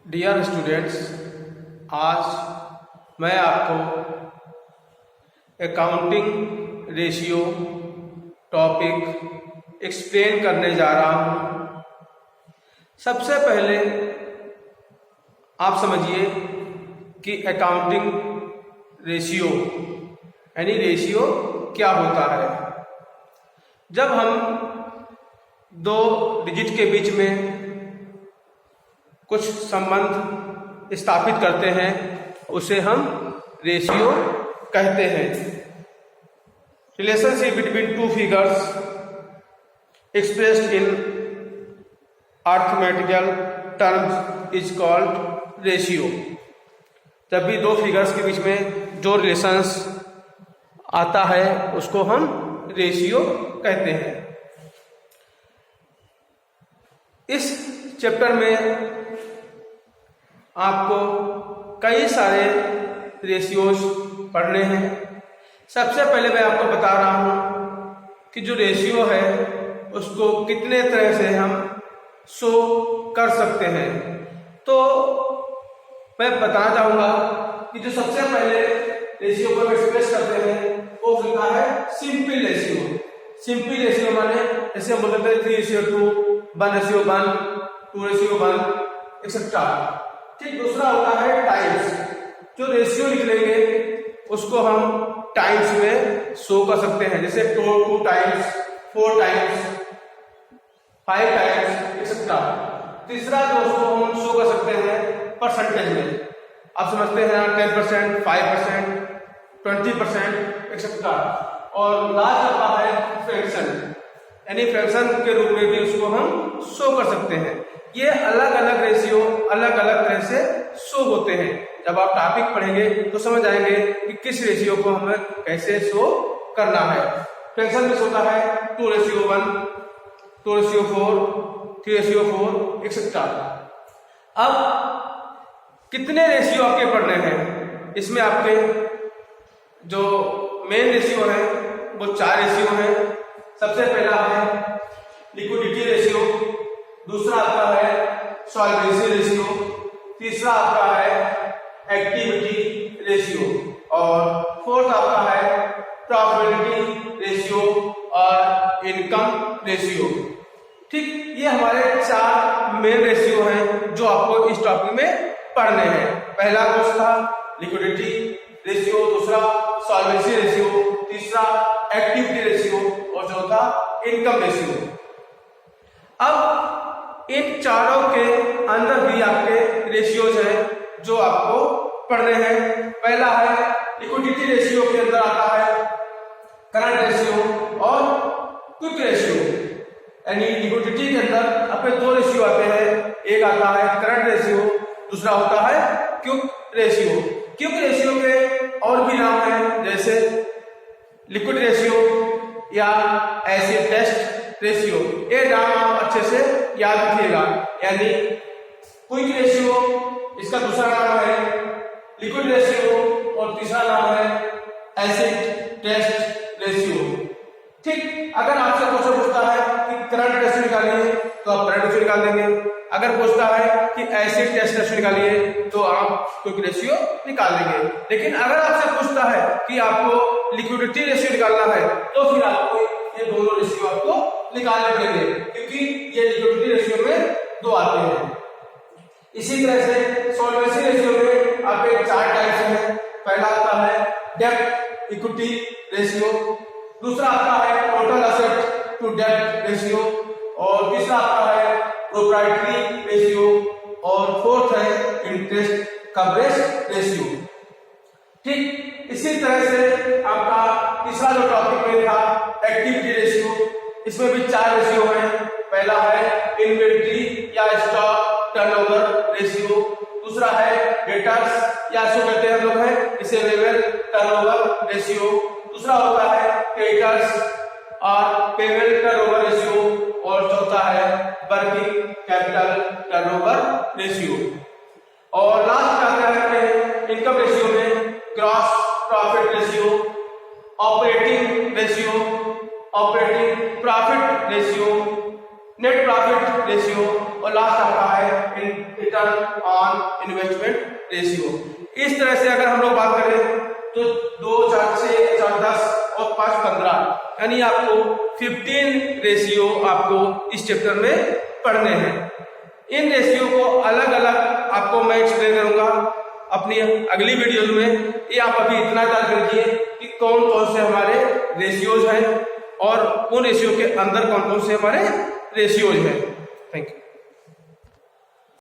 Dear students, आज मैं आपको अकाउंटिंग रेशियो टॉपिक एक्सप्लेन करने जा रहा हूँ। सबसे पहले आप समझिए कि अकाउंटिंग रेशियो यानी रेशियो क्या होता है। जब हम दो डिजिट के बीच में कुछ संबंध स्थापित करते हैं उसे हम रेशियो कहते हैं। Relationship between two figures expressed in arithmetical terms is called ratio. जब भी दो फिगर्स के बीच में जो रिलेशंस आता है उसको हम रेशियो कहते हैं। इस चैप्टर में आपको कई सारे रेशियोज पढ़ने हैं। सबसे पहले मैं आपको बता रहा हूं कि जो रेशियो है उसको कितने तरह से हम शो कर सकते हैं। तो मैं बताना चाहूंगा कि जो सबसे पहले रेशियो को एक्सप्रेस करते हैं वो होता है सिंपल रेशियो। सिंपल रेशियो माने जैसे हम बोलते हैं 3:2, 1:1, 2:1 एक्सेट्रा। ठीक, दूसरा होता है टाइम्स। जो रेशियो निकलेंगे उसको हम टाइम्स में शो कर सकते हैं, जैसे 2 टाइम्स, 4 टाइम्स, 5 टाइम्स एक्सेट्रा। तीसरा जो उसको हम शो कर सकते हैं परसेंटेज में। आप समझते हैं 10%, 5%, 20% एक्सेट्रा। और लास्ट आता है फ्रैक्शन, यानी फ्रैक्शन के रूप में भी उसको हम शो कर सकते हैं। ये अलग अलग रेशियो अलग अलग तरह से शो होते हैं। जब आप टॉपिक पढ़ेंगे तो समझ आएंगे कि किस रेशियो को हमें कैसे शो करना है। फ्रैक्शन में होता है 2:1, 2:4, 3:4 एक्सेट्रा। अब कितने रेशियो आपके पढ़ने हैं? इसमें आपके जो मेन रेशियो है वो 4 रेशियो है। सबसे पहला है लिक्विडिटी रेशियो, दूसरा आता है सॉल्वेंसी रेशियो, तीसरा आता है एक्टिविटी रेशियो और फोर्थ आता है प्रॉफिटेबिलिटी रेशियो और इनकम रेशियो। ठीक, ये हमारे 4 मेन रेशियो हैं जो आपको इस टॉपिक में पढ़ने हैं। पहला कोर्स था लिक्विडिटी रेशियो, दूसरा सॉल्वेंसी रेशियो, तीसरा एक्टिविटी रेशियो और चौथा इनकम रेशियो। अब इन चारों के अंदर भी आपके रेशियोज हैं जो आपको पढ़ने हैं। पहला है लिक्विडिटी रेशियो के अंदर आता है करंट रेशियो और क्विक रेशियो। यानी लिक्विडिटी के अंदर आपके 2 रेशियो आते हैं, एक आता है करंट रेशियो, दूसरा होता है क्विक रेशियो। क्विक रेशियो के और भी नाम हैं, जैसे लिक्विड रेशियो या एसिड टेस्ट रेशियो। ये नाम आप अच्छे से याद रखिएगा। यानी क्विक रेशियो इसका दूसरा नाम है लिक्विड रेशियो और तीसरा नाम है एसिड टेस्ट रेशियो। ठीक, अगर आपसे क्वेश्चन पूछता है कि करंट रेशियो निकालिए तो आप करंट रेशियो निकाल देंगे। अगर पूछता है कि एसिड टेस्ट रेशियो निकालिए तो आप क्विक रेशियो निकाल देंगे। लेकिन अगर आपसे पूछता है कि आपको लिक्विडिटी रेशियो निकालना है तो फिर आपको ये दोनों रेशियो आपको निकालने पड़ेंगे, क्योंकि ये लिक्विडिटी रेशियो में 2 आते हैं। इसी तरह से सॉल्वेंसी रेशियो में आपके 4 टाइप्स हैं। पहला आता है डेब्ट इक्विटी रेशियो, दूसरा आता है टोटल एसेट टू डेब्ट रेशियो और तीसरा आता है प्रोप्राइटरी रेशियो और फोर्थ है इंटरेस्ट कवरेज रेशियो। ठीक, इसी तरह से आपका तीसरा जो टॉपिक में था एक्टिविटी रेशियो, इसमें भी 4 रेशियो हैं। पहला है इन्वेंट्री या स्टॉक टर्नओवर रेशियो, दूसरा है डेटर्स या इसको कहते हैं हम लोग हैं रिसीवेबल टर्नओवर रेशियो, दूसरा होता है क्रेडिटर्स और पेबल टर्नओवर रेशियो और चौथा है वर्किंग कैपिटल टर्नओवर रेशियो। और लास्ट आता है इनकम रेशियो में gross profit ratio, operating ratio, operating profit ratio, net profit ratio और लास्ट आता है रिटर्न ऑन इन्वेस्टमेंट रेशियो। इस तरह से अगर हम लोग बात करें तो 2, 4, 6, 4, 10 और 5, 15 यानी आपको 15 रेशियो आपको इस चैप्टर में पढ़ने हैं। इन रेशियो को अलग अलग आपको मैं एक्सप्लेन करूंगा अपनी अगली वीडियोज में। ये आप अभी इतना याद करिए कि कौन कौन से हमारे रेशियोज हैं और उन रेशियो के अंदर कौन कौन से हमारे रेशियोज हैं। Thank you.